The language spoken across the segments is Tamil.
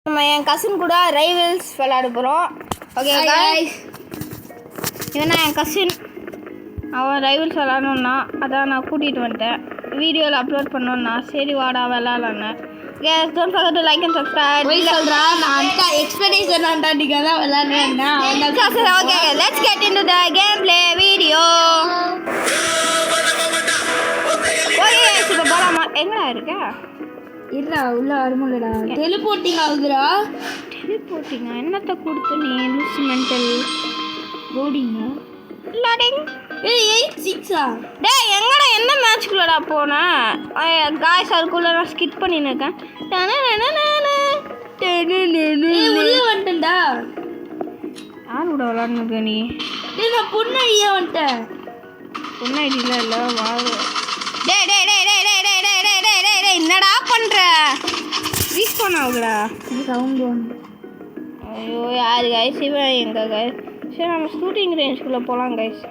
நம்ம என் கசின் கூட ரைவல்ஸ் விளையாட போகிறோம். ஓகே गाइस, இவனா என் கசின். அவன் ரைவல்ஸ் விளையாடணுன்னா அதான் நான் கூட்டிகிட்டு வந்துட்டேன். வீடியோவில் அப்லோட் பண்ணோன்னா சரி வாடா விளையாடலான்னு. Guys, don't forget to like and subscribe. போய் சொல்றா, நான் அந்த எக்ஸ்பெக்டேஷன் ஆண்டாடிக்கா தான் விளையாடுறேன்னா. Okay, let's get into the gameplay video. Okay இப்போ போகலாமா? எங்கடா இருக்க? இல்ல உள்ள வரமுல்லடா. டெலிபோர்ட்டிங் ஆகுதுடா. டெலிபோர்ட்டிங்கா? என்னத்தை கொடுத்து நீ இன்ஸ்ட்ருமெண்டல் லோடிங்கா? லோடிங். ஏய் 8-6ஆ? டேய் எங்கடா எந்த மேட்ச்க்குள்ளடா போனேன்? காய்ஸ் அதுக்குள்ள நான் ஸ்கிப் பண்ணின்னு இருக்கேன். ஏய் உள்ள வந்துட்டேன்டா. யார் கூட விளாட்னுக்க நீ? டேய் நான் பொண்ணடியே வந்துட்டேன். பொண்ணடியில் இல்லை வா. டேய் டேய் டேய் டேய் டேய் டேய் டேய் டேய் டேய் டேய் டேய் என்னடா பண்ணுற? ரீச் பண்ணாங்களா? சவுண்ட் வந்து. ஐயோ யார் காய்ஸ் இவன் எங்க காய்ஸ்? சரி நம்ம ஷூட்டிங் ரேஞ்சுக்குள்ளே போகலாம் காய்ஸ்.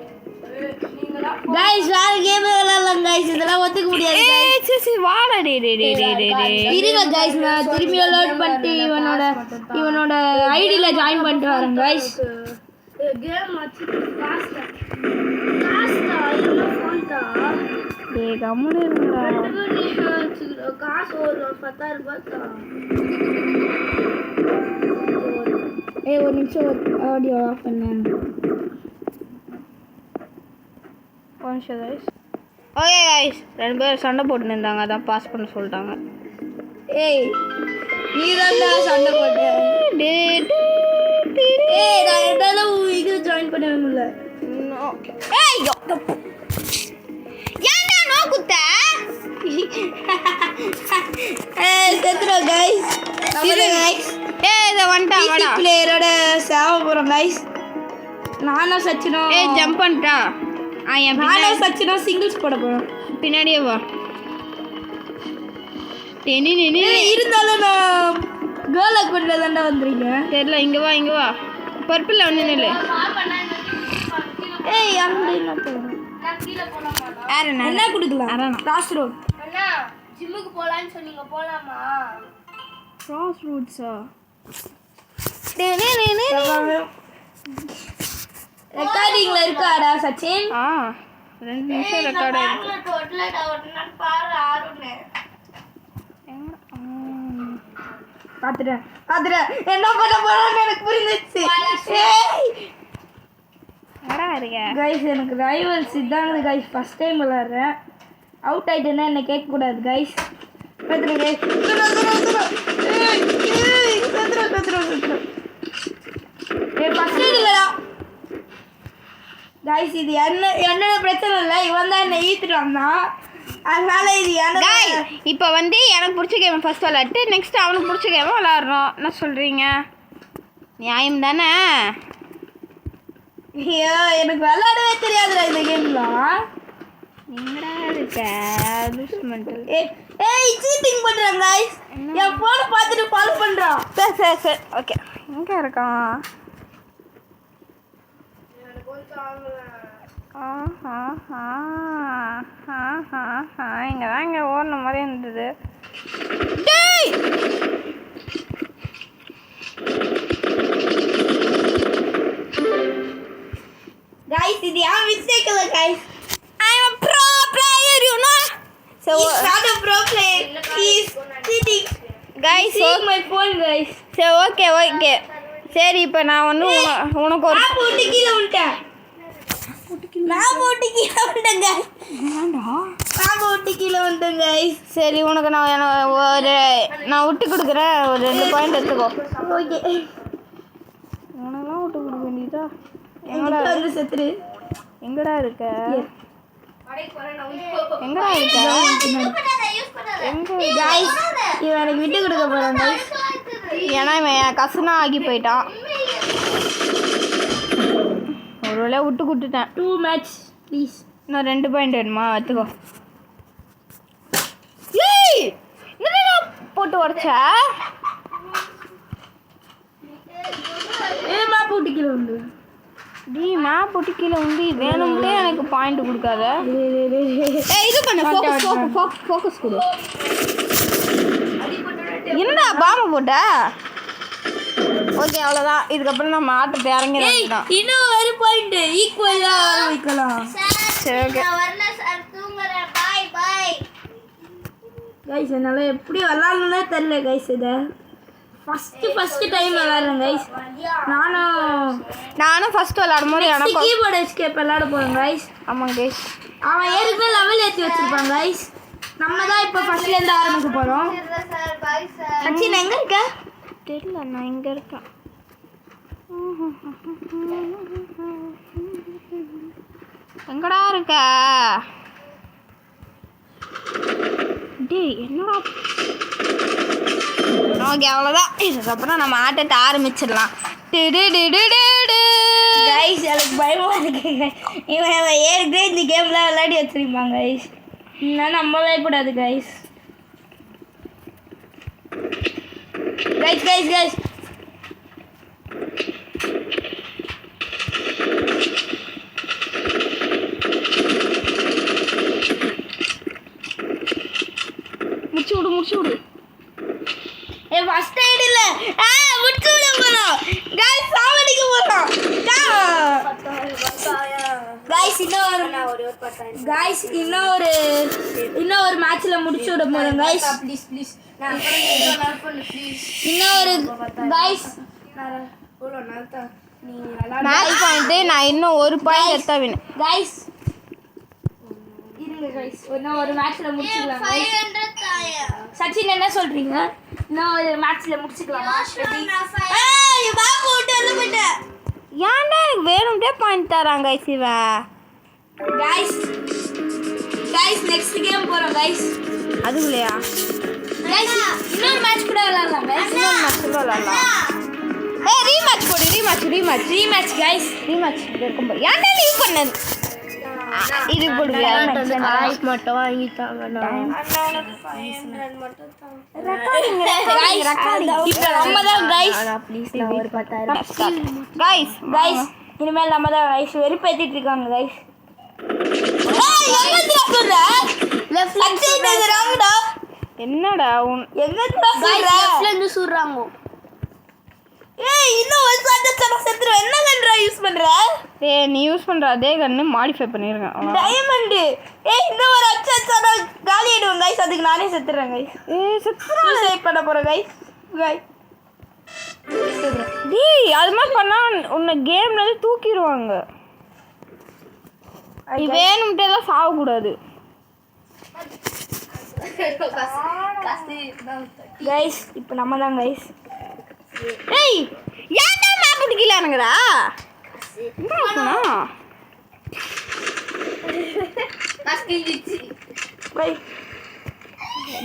गाइस வேற கேம் விளையாடலாம் गाइस, இதெல்லாம் ஒத்துக்க முடியாது गाइस. ஏய் சரி வாடா டேய் டேய் டேய் டேய் டேய் இருங்க गाइस, நான் திரும்பி லோட் பண்ணிட்டு இவனோட ஐடில ஜாயின் பண்ணிட்டு வரேன் गाइस. கேம் ஆச்சு ஃபாஸ்டா இன்னும் ஃபோன்டா. டேய் கம்முனு இருங்கடா. காசு ஒரு 10,000 ரூபாய் தான். ஏய் ஒரு நிமிஷம் ஆடியோ ஆஃப் பண்ணேன். ஓகே गाइस, ரெண்டு பேரும் சண்டை போட்டுன்னு இருந்தாங்க, அதான் பாஸ் பண்ண சொல்லிட்டாங்க. ஏய் நீ தான் சண்டை போட்ட. ஏய் நான் என்னால இது ஜாயின் பண்ண முடியல. ஏய் ஏன்டா நோ குத்த? ஏய் செத்ரோ गाइस. நம்ம गाइस ஏய் இத வந்துடா வாடா. பிளேயரோட சேவ போறோம் गाइस. நானும் சச்சினோ. ஏய் ஜம்ப் பண்ணிட்டா. நானும் சச்சினோ சிங்கிள்ஸ் போட போறோம். பின்னாடியே வா. டெனி நெனி இருந்தாலும் நான் கேர்ள் அக்கவுண்ட்ல தான்டா வந்திருங்க. தெரியல, இங்க வா இங்க வா. பர்பிள்ல வந்து நில்லு. ஏய் அங்க என்ன போறோம்? நான் கீழ போலாமா? என்ன குடுக்கலாம்? Cross road. அண்ணா ஜிம்முக்கு போலாம்னு சொன்னீங்க, போலாமா? கிராஸ் ரோட்ஸா? ரெக்கார்டிங்ல இருக்காடா சச்சின்? 2 நிமிஷம் ரெக்கார்ட் ஆயிருக்கு. பாரு ஆறுனே பாத்துறேன் என்ன பண்ண போறேன்னு எனக்கு புரிஞ்சிச்சு. என்னடா இருக்க गाइस, எனக்கு ரைவல்ஸ் இதாங்க गाइस. ஃபர்ஸ்ட் டைம் விளையாடுறேன். அவுட் ஆயிட்டேன்னா என்ன கேட்க கூடாது गाइस. பாத்துறேன் गाइस. ஏய் ஃபர்ஸ்ட் இல்லடா गाइस. இது என்னோட பிரச்சனை இல்லை, இவன் தான் என்ன ஈத்துட்டு வந்தான். அதனால இது गाइस இப்போ வந்து எனக்கு பிடிச்ச கேம் ஃபர்ஸ்ட் விளையாட்டு, நெக்ஸ்ட் அவனுக்கு பிடிச்ச கேம் விளையாடுறோம். என்ன சொல்றீங்க? நியாயம் தானே? ஐயோ எனக்கு விளையாடவே தெரியாதுடா இந்த கேம்லாம். எங்கடா இருக்க மென்டல்? ஏய் சீட்டிங் பண்றான் गाइस. என் போன் பார்த்துட்டு ஃபாலோ பண்றான். சரி ஓகே. எங்க இருக்கான்? இங்கே ஓடுன மாதிரி இருந்தது. गाइस இது யார் மிஸ்டேக் இல்ல guys. I am a pro player, you know. So he's not a pro player. He's cheating. guys, see my phone guys. சரி ஓகே. சரி இப்போ நான் வந்து உனக்கு ஒரு நான் போட்டு கீழே விட்டேன் गाइस. சரி உனக்கு நான் விட்டு கொடுக்குறேன். ஒரு 2 பாயிண்ட் எடுத்துக்கோ. ஓகே உனக்கெல்லாம் விட்டு கொடுக்க வேண்டியதா? எங்கடா இருக்க? गाइस இவன் எனக்கு விட்டு கொடுக்க போறான் गाइस. ஏன்னா இவன் என் கசனா ஆகி போயிட்டான். ஒரு வேளை விட்டு கொடுத்துட்டேன். 2 மேட்ச் ப்ளீஸ். இன்னும் 2 பாயிண்ட் வேணுமா? எடுத்துக்கோ. ஏய் என்னடா போட்டு உடைச்ச? மேப் போட்டு கீழே வந்து மேப் போட்டு கீழே வந்து வேணும்னே எனக்கு பாயிண்ட் கொடுக்காத. இது பண்ணு, ஃபோக்கஸ் கொடு. என்னடா பாம்பு போட்ட? ஓகே அவ்வளோதான். இதுக்கப்புறம் நம்ம ஆட்டத்தை இறங்கிடலாம். இன்னும் ஒரு பாயிண்ட் ஈக்குவலாக ஆரம்பிக்கலாம். சரி ஓகே கைஸ் என்னால் எப்படி விளாட்ணுன்னே தெரில கைஸ். இதை ஃபஸ்ட்டு டைம் விளாட்றேன் கைஸ். நானும் ஃபஸ்ட்டு விளாடும் போது எனக்கு கீபோர்டு எஸ்கேப் விளாட போகிறேன் கைஸ். ஆமாங்க கைஸ். அவன் ஏற்கனவே லெவல் ஏற்றி வச்சிருப்பான் கைஸ். நம்ம தான் இப்போ ஃபஸ்ட்லேருந்து ஆரம்பிக்க போகிறோம். சச்சின் எங்கே இருக்க? தெரியல, நான் இங்கே இருக்கேன். எங்கடா இருக்க? டேய் என்னடா? ஓகே அவ்வளோதான். இதுக்கப்புறம் நம்ம ஆட்டத்தை ஆரம்பிச்சிடலாம். கைஸ் எனக்கு பயமாக இருக்கு. இவன் ஏற்கனவே இந்த கேம்லாம் விளையாடி வச்சிருப்பாங்க கைஸ். இன்னும் நம்பவே கூடாது கைஸ். கைஸ் கைஸ் கைஸ் முடிச்சு விடு. ஃபர்ஸ்ட் எய்ட் இல்ல முடிச்சு விட போறோம் गाइस. சாவடிக்க போறோம் गाइस. இன்னொரு மேட்ச்ல முடிச்சு விட போறோம் गाइस. ப்ளீஸ் நான் இன்னொரு गाइस மேட்ச் பாயிண்ட் நான் இன்னும் ஒரு பாயிண்ட் எடுத்தா வின் गाइस. இருங்க गाइस, இன்னும் ஒரு மேட்ச்ல முடிச்சிடலாம் गाइस. சச்சின் என்ன சொல்றீங்க? இன்னும் ஒரு மேட்ச்ல முடிச்சிக்கலாமா? ஏய் பாப்பு விட்டு எல்லாம் போய்ட்ட. ஏன்டா எனக்கு வேணும்டே பாயிண்ட் தராங்க गाइस இவன். गाइस நெக்ஸ்ட் கேம் போறோம் गाइस. அதுக்குலையா गाइस இன்னொரு மேட்ச் கூட விளையாடலாம் गाइस. இன்னொரு மேட்ச் விளையாடலாம். ஏய் ரீமேட்ச் போடு. Rematch guys. ரீமேட்ச் இருக்கும்போது ஏன்டா லீவ் பண்ணது? இது போடுவியா? காசு மட்டும் வாங்கிட்டாங்க. இனிமேல் நம்ம தான் गाइस வெறுப்பேத்திட்டு இருக்காங்க गाइस. என்னடா சுடுறாங்க? ஏய் இன்னும் ஒரு சாட்டை செத்துற. என்ன கன்ரா யூஸ் பண்ற? ஏய் நீ யூஸ் பண்ற அதே கன்னு மாடிஃபை பண்ணிருக்கேன். டைமண்ட். ஏய் இன்னும் ஒரு அச்சா காலி ஆயிடுவோம் गाइस. அதுக்கு நானே செத்துறேன் गाइस. ஏய் சூசைட் பண்ண போறேன் गाइस. டேய் அது மாதிரி பண்ணா உன்னை கேம்ல இருந்து தூக்கிடுவாங்க. நீ வேணும்ட்டே எல்லாம் சாவக்கூடாது गाइस. இப்போ நம்ம தான் गाइस. ஏய் ஏன்டா மேப் பிடிக்கலங்கடா? என்னடா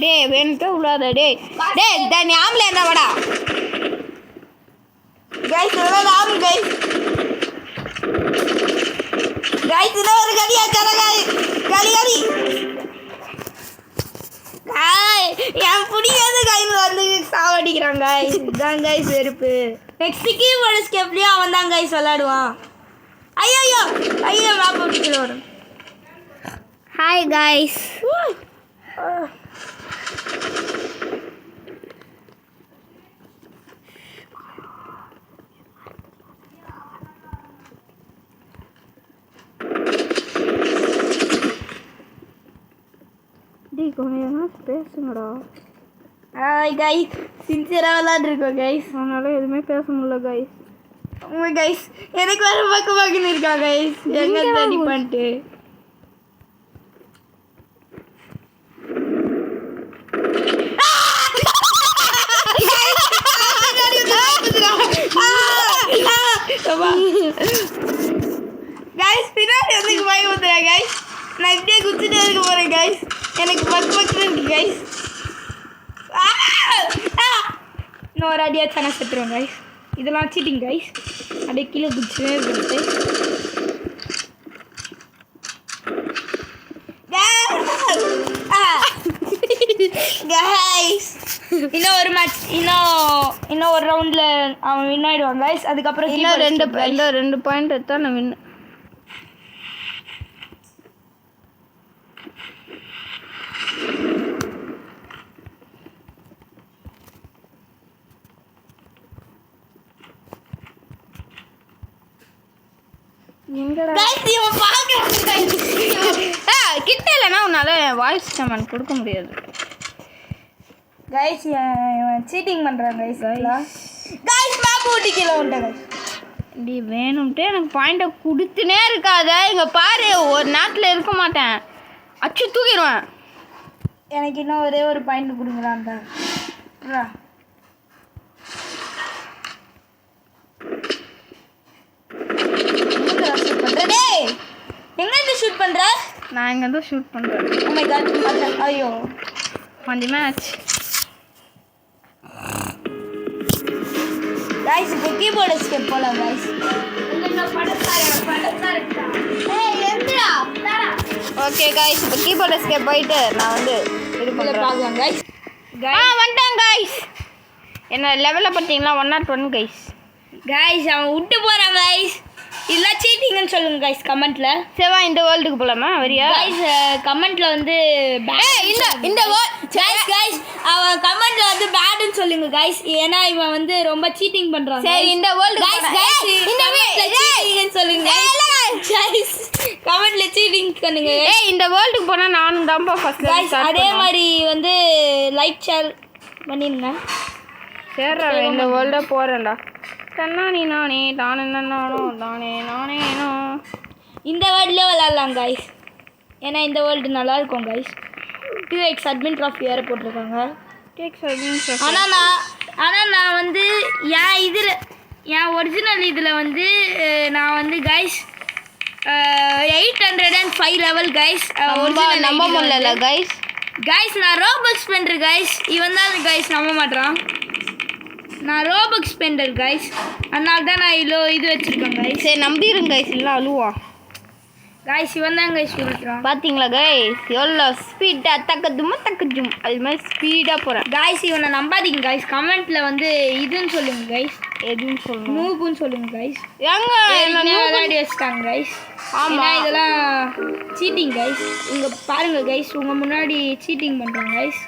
டேய் வேணும்ட்டே உள்ளாத. டேய் நீ ஆம்பளை என்ன வாடா गाइस. இதெல்லாம் ராம் गाइस. இத ஒரு கடியா தர गाइस. கடி என் புடிக்காத गाइस வந்து சாவடிக்கிறாங்க गाइस. இதான் गाइस வெறுப்பு. நெக்ஸ்ட் கீபோர்ட் எஸ்கேப்லயே அவன் தான் गाइस விளையாடுவான். ஐயோ மேப் பிடிக்கல வரும். Hi guys. டேய் கொஞ்சம் பேசுங்கடா. Hi guys. சின்சியரா விளையாடுறோம் गाइस. அதனால எதுவுமே பேச முடியல गाइस. ஓ गाइस எனக்கு வர பக்கமாக்கின்னு இருக்கா गाइस. எங்க தண்ணி பண்ணிட்டு गाइस பின்னாடி வந்து பயம் வந்துடா गाइस. நான் இப்படியே குச்சிட்டே இருக்க போறேன் गाइस. எனக்கு பக்கு இருக்கு गाइस. இன்னொரு அடியா தானே செத்துருவோம் गाइस. இதெல்லாம் சீட்டிங் गाइस. அப்படியே கீழே குச்சிட்டே இருக்கு गाइस. இன்னும் ஒரு மேட்ச் இன்னும் ஒரு ரவுண்ட்ல அவன் வின் ஆயிடுவான் गाइस. அதுக்கப்புறம் இன்னும் ரெண்டு பாயிண்ட் எடுத்தா நான் வின். கைஸ் இவன் பாக்குறான் கிட்ட இல்லைன்னா உன்னால வாய்ஸ் கமெண்ட் கொடுக்க முடியாது. கைஸ் இவன் சீட்டிங் பண்றான் கைஸ். கைஸ் மேப் ஓட்டி கீழே வந்துட்டேன் கைஸ். நீ வேணும்ட்டு எனக்கு பாயிண்ட்டை கொடுத்துனே இருக்காத. இங்கே பாரு ஒரு நாட்டில் இருக்க மாட்டேன், அச்சு தூக்கிடுவேன். எனக்கு இன்னும் ஒரே ஒரு பாயிண்ட் கொடுங்களான்டா. எங்க ஷூட் பண்ற? நான் இங்கே தான் ஷூட் பண்ணுறேன். ஓ மை காட் ஐயோ அந்த மேட்ச். गाइस இப்போ கீபோர்ட் எஸ்கேப் போலாம் गाइस. ஓகே गाइस இப்போ கீபோர்ட் எஸ்கேப் போயிட்டு நான் வந்து இது பார்க்கலாம் गाइस. வந்துட்டேன் गाइस. என்ன லெவல்ல பார்த்தீங்களா 101 गाइस. गाइस அவன் விட்டு போறான் गाइस. இல்ல சீட்டிங்னு சொல்லுங்க गाइस கமெண்ட்ல. சேவா இந்த வேர்ல்டுக்கு போலாமா வரியா गाइस? கமெண்ட்ல வந்து இந்த गाइस அவன் கமெண்ட்ல வந்து பேட்னு சொல்லுங்க गाइस. ஏனா இவன் வந்து ரொம்ப சீட்டிங் பண்றான். சரி இந்த வேர்ல்ட் गाइस இந்த சீட்டிங்னு சொல்லுங்க गाइस. கமெண்ட்ல சீட்டிங் பண்ணுங்க. இந்த வேர்ல்டுக்கு போனா நானும் தான் ஃபர்ஸ்ட் गाइस அதே மாதிரி வந்து லைக் ஷேர் பண்ணிருங்க. சரிடா இந்த வேர்ல்ட போறேன்டா. தன்னானி நானே தானே நானோ தானே நானே நோ. இந்த வேர்ல்ட்ல விளையாடலாம் गाइस. ஏன்னா இந்த வேர்ல்டு நல்லா இருக்கும் गाइस. 2x அட்மின் ட்ராஃபி வேற போட்டுருக்காங்க. 2x admin trophy. ஆனா நான் வந்து என் ஒரிஜினல் இதில் வந்து நான் வந்து गाइस 805 லெவல் गाइस. ஒரிஜினல் நம்ப முடியல गाइस நான் ரோபக்ஸ் ஸ்பெண்டர் गाइस. இவன் தான் गाइस நம்ப மாட்றான். நான் ரோபக்ஸ் ஸ்பெண்டர் गाइस. அதனால தான் நான் இது வச்சிருக்கேன் गाइस. சரி நம்பிடுங்க गाइस இல்ல அழுவா गाइस இவன் தான் गाइस சொல்றான். பாத்தீங்களா गाइस எவ்வளோ ஸ்பீடா தக்கதும் அது மாதிரி ஸ்பீடா போறேன் गाइस. இவனை நம்பாதீங்க गाइस. கமெண்ட்ல வந்து இதுன்னு சொல்லுங்க गाइस. எதுன்னு சொல்லுங்க நூபுன்னு சொல்லுங்க गाइस. ஏங்க என்ன விளையாடி வச்சிட்டாங்க गाइस. ஆமா இதெல்லாம் சீட்டிங் गाइस. இங்க பாருங்க गाइस உங்க முன்னாடி சீட்டிங் பண்றாங்க गाइस.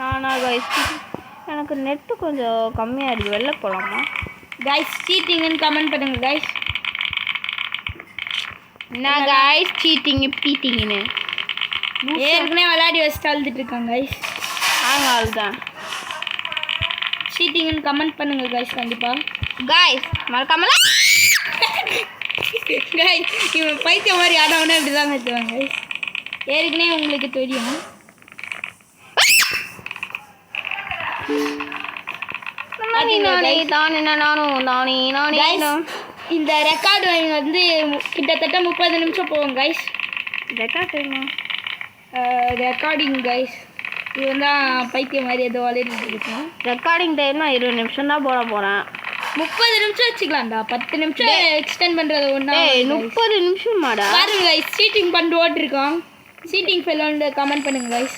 நானா गाइस எனக்கு நெட் கொஞ்சம் கம்மியா இருக்கு, வெளில போலாமா गाइस? சீட்டிங்னு கமெண்ட் பண்ணுங்க गाइस. நான் गाइस சீட்டிங் பீட்டிங்னு ஏற்கனவே விளையாடி வச்சுட்டு அழுதுட்டு இருக்காங்க गाइस. அதுதான் சீட்டிங்னு கமெண்ட் பண்ணுங்க गाइस கண்டிப்பா गाइस மறக்காம गाइस. இவன் பைத்திய மாதிரி ஆடவனே இப்படி தான் கத்துவாங்க गाइस. ஏற்கனவே உங்களுக்கு தெரியும். இந்த ரெக்கார்டு வந்து கிட்டத்தட்ட 30 நிமிஷம் போகும் गाइस. Recording guys. இவன் தான் பைத்தியம் மாதிரி ஏதோ வளர்ந்துட்டு இருக்கோம். ரெக்கார்டிங் டைம்னா 20 நிமிஷம் தான் போட போகிறேன். 30 நிமிஷம் வச்சுக்கலாம்டா. 10 நிமிஷம் எக்ஸ்டெண்ட் பண்ணுறது ஒன்றா. 30 நிமிஷம் மாடா பாருங்க गाइस. சீட்டிங் பண்ணிட்டு ஓட்டிருக்கோம். சீட்டிங் ஃபெல்லோன்னு கமெண்ட் பண்ணுங்க गाइस.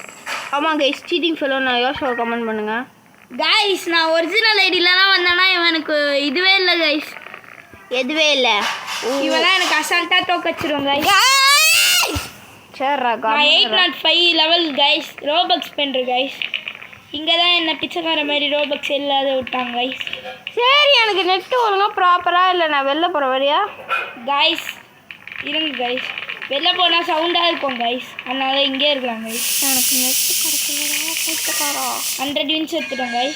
ஆமாம் गाइस சீட்டிங் ஃபெல்லோ நான் யோசிச்சு கமெண்ட் பண்ணுங்க गाइस. நான் ஒரிஜினல் ஐடியிலலாம் வந்தேன்னா இவனுக்கு இதுவே இல்லை गाइस. எதுவே இல்லை. இவெல்லாம் எனக்கு அசால்ட்டாக தோக்கச்சிரும் गाइस. சரிடா நான் 805 level guys. Robux Splendor guys. இங்கே தான் என்ன பிச்சைக்கார மாதிரி ரோபக்ஸ் இல்லாத விட்டாங்க गाइस. சரி எனக்கு நெட்டு ஒழுங்கா ப்ராப்பராக இல்லை, நான் வெளில போகிற வழியா गाइस. இருங்க गाइस. வெளில போனால் சவுண்டாக இருக்கும் गाइस. அதனால இங்கே இருக்கலாம் गाइस. எனக்கு நெட்டு கிடைக்கலடா. 100 வின்ஸ் எடுத்துட்டோம் गाइस.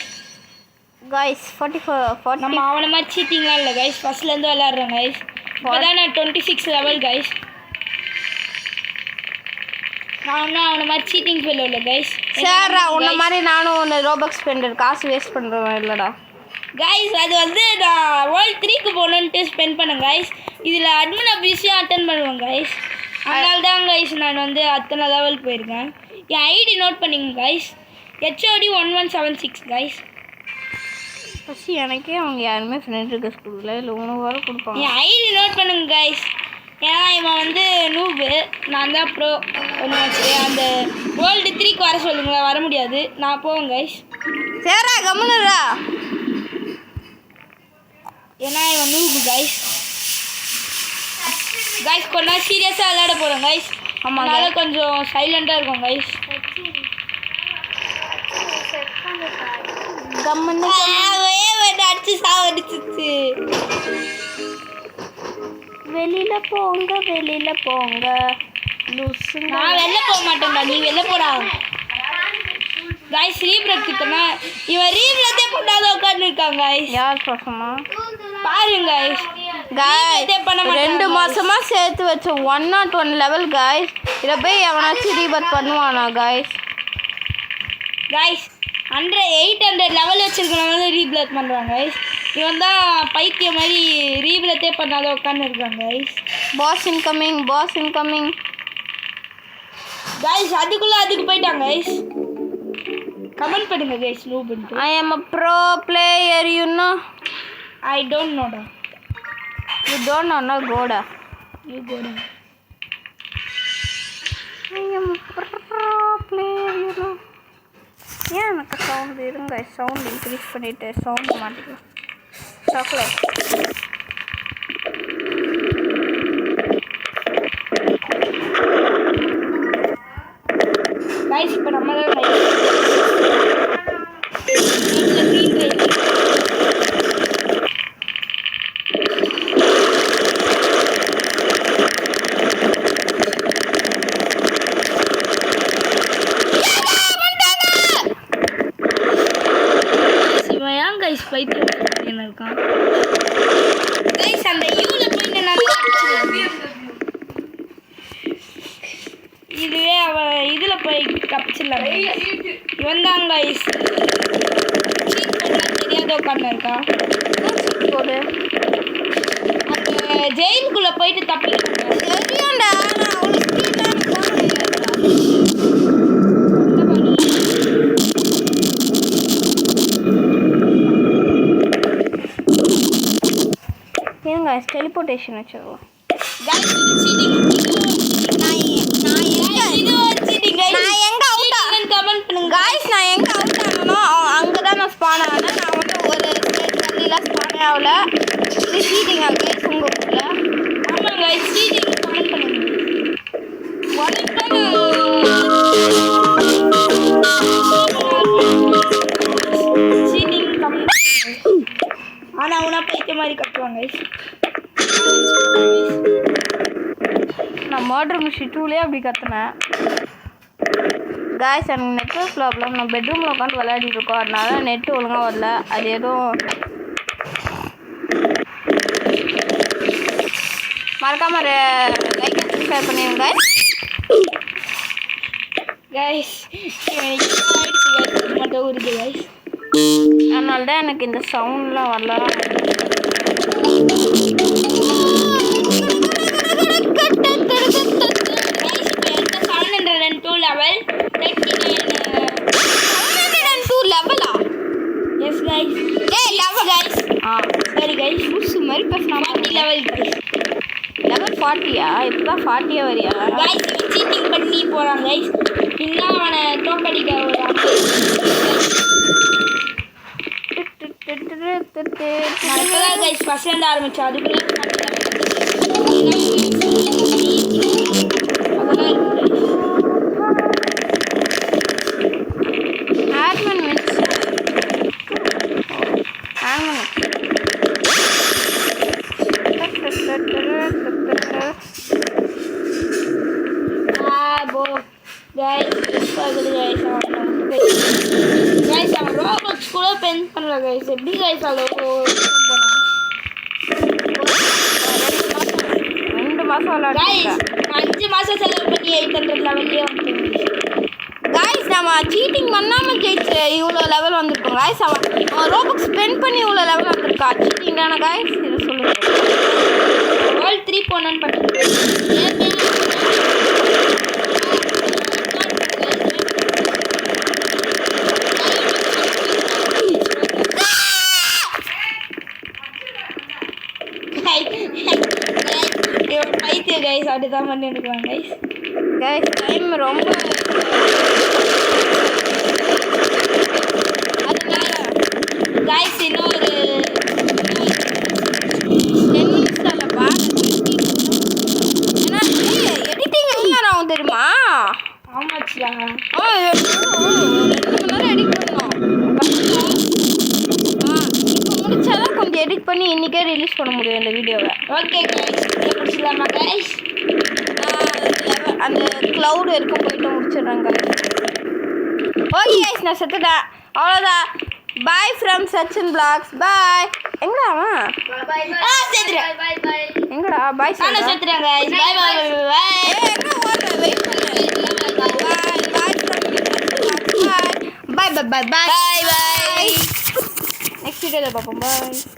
40 நம்ம அவனை மாதிரி சீட்டிங்லாம் இல்லை गाइस. ஃபர்ஸ்ட்லேருந்து விளையாடுறோம் गाइस. இப்போ தான் நான் 26 லெவல் गाइस. நான் ஒன்றும் அவனை மாதிரி சீட்டிங் ஃபெயில் இல்லை गाइस. சரிடா உன்ன மாதிரி நானும் ஒன்று ரோபக்ஸ் ஸ்பெண்டர் காசு வேஸ்ட் பண்ணுறேன் இல்லைடா गाइस. அது வந்து நான் வேர்ல்ட் 3க்கு போகணுன்ட்டு ஸ்பெண்ட் பண்ணேன் गाइस. இதில் அட்மின் அபியூஸையும் அட்டன் பண்ணுவேன் गाइस. அதனால தான் गाइस நான் வந்து அத்தனை லெவல் போயிருக்கேன். என் ஐடி நோட் பண்ணிங்க गाइस. HOD 1176 guys. ஃபஸ்ட்டு எனக்கே அவங்க யாருமே ஃப்ரெண்ட் இருக்க ஸ்கூலில் இல்லை உனக்கு வர கொடுப்பாங்க. என் ஐடி நோட் பண்ணுங்க गाइस. ஏன்னா இவன் வந்து நூபு, நான் தான் ப்ரோ. ஒன்று வச்சு அந்த வேர்ல்டு 3க்கு வர சொல்லுங்களேன். வர முடியாது, நான் போவேன் गाइस. சரிடா கம்முனுடா. ஏன்னா இவன் நூபு गाइस. கொஞ்ச நாள் சீரியஸாக விளையாட போகிறோம் गाइस. அதனால கொஞ்சம் சைலண்டாக இருக்கும் गाइस. கம்முன்னு அடிச்சு சாவடிச்சிச்சு வெளியில போங்க லூசுங்க. நான் வெளில போக மாட்டேன்டா, நீ வெளில போடா. गाइस ரீப்ரேட் கிட்டனா இவன் ரீப்ரேட்டே பண்ணாத உட்கார்ந்து இருக்காங்க गाइस. யார் சொன்னா பாருங்க गाइस. பண்ண மாட்டேன். 2 மாசமா சேர்த்து வச்ச 101 லெவல் गाइस. இத போய் எவனாச்சும் ரீபர்த் பண்ணுவானா गाइस? गाइस 800 லெவல் வச்சிருக்கனால ரீப்ரேட் பண்றாங்க गाइस. இவன் தான் பைத்திய மாதிரி ரீப்ரேட்டே பண்ணாத உட்கார்ந்து இருக்காங்க गाइस. பாஸ் இன்கமிங் गाइस அதுக்கு போய்ட்டாங்க गाइस. கமெண்ட் பண்ணுங்க गाइस நூப் பண்ணிட்டு. I am a pro player, you know. I don't know da. You don't know, no goda. You goda. I am a pro player, you know. ஏன் எனக்கு சவுண்ட் இருங்க, சவுண்ட் இன்க்ரீஸ் பண்ணிட்டு சவுண்ட் மாட்டிக்கலாம். சாக்லேட் गाइस இப்போ நம்ம தான் गाइस பைத்தியம் இருக்கான் गाइस அந்த யூல போய் நான் இதுவே அவ இதுல போய் கப்ச்சிடலாம். இவன் தான் गाइस சீட் பண்ண தெரியாத உட்கார்ந்து இருக்கான். போடு அந்த ஜெயிலுக்குள்ள போயிட்டு தப்பிக்கிறான். தெரியும்டா, நான் அவ்வளோ ஸ்பீடாக போக முடியாதுடா. இருங்க டெலிபோர்டேஷன் வச்சிருவோம். காய்ஸ் நான் எங்கே அவுட் ஆகணும் அங்கே தான் நான் ஸ்பான் ஆனேன். நான் வந்து ஒரு தள்ளிலாம் ஸ்பான் ஆகல. இது சீட்டிங்கா கைஸ் உங்கள் ஊரில்? ஆமாம் கைஸ் சீட்டிங் கமெண்ட் பண்ணுங்க. சீட்டிங் கமெண்ட் ஆனால் உனா பைத்திய மாதிரி கட்டுவாங்க கைஸ். நான் மர்டர் மிஷி 2லேயே அப்படி கற்றுனேன். காய்ஸ் எனக்கு நெட்வொர்க் ப்ராப்ளம். நான் பெட்ரூமில் உட்காந்து விளையாடிட்டு இருக்கோம், அதனால நெட்டு ஒழுங்காக வரல. அது எதுவும் மறக்காம லைக் அண்ட் ஷேர் பண்ணிடுங்க गाइस மட்டும் வருது गाइस. அதனால தான் எனக்கு இந்த சவுண்ட்லாம் வரல. level 702 லெவலா? Yes guys. ஏய் லெவல் गाइस. சரி गाइस புஷ் மாதிரி பேசலாம். 40 level गाइस. லெவல் 40யா? இப்பதான் 40 வரியா? गाइस சீட்டிங் பண்ணி போறான் गाइस. இன்னும் அவனை தோக்கடிக்க வரான். நான் இப்பதான் गाइस ஃபர்ஸ்ட் இருந்து ஆரம்பிச்சேன். அதுக்குள்ள admin wins. admin bro guys struggle guys guys அவன் ரோபோட்ஸ் கூட பென் பண்ணல guys. எப்படி guys அவ்வளோ போனா 2 மாசம் விளையாடுறேன். 5 மாசம் செலவு பண்ணி 800 லெவல்லே வந்துட்டேன். காய்ஸ் நம்ம சீட்டிங் பண்ணாமல் ஜெயிச்சு இவ்வளோ லெவல் வந்திருக்கோம் காய்ஸ். அவன் ரோபோக் ஸ்பெண்ட் பண்ணி இவ்வளோ லெவல் வந்திருக்கா. சீட்டிங் தானே காய்ஸ்? இதை சொல்லுங்க. வேர்ல்ட் 3 போனான்னு பார்த்தேன். பைத்தியம் கைஸ் அப்படிதான் பண்ணி எடுக்கலாம் கைஸ். கைஸ் டைம் ரொம்ப அதனால கைஸ் இன்னும் ஒரு 10 minutes தான்ப்பா. ஏன்னா எடிட்டிங் எவ்வளோ நேரம் ஆகும் தெரியுமா? ஆமாச்சுடா. 2 மணி நேரம் எடிட் பண்ணணும். இப்போ முடிச்சாதான் கொஞ்சம் எடிட் பண்ணி பண்ணி இன்றைக்கே ரிலீஸ் பண்ண முடியும் இந்த வீடியோவை. ஓகே கைஸ் முடிச்சிடலாமா கைஸ்? அந்த க்ளவுட் வரைக்கும் போயிட்டு முடிச்சிடுறேன் கைஸ். ஓகே கைஸ் நான் செத்துட்டேன், அவ்வளோதான். Bye from Sachin Blocks. Bye. எங்கடா அவன்? எங்கடா பாய் செத்துறேன் guys. Bye bye bye. Bye bye bye bye. Bye bye. Next video பார்ப்போம். Bye.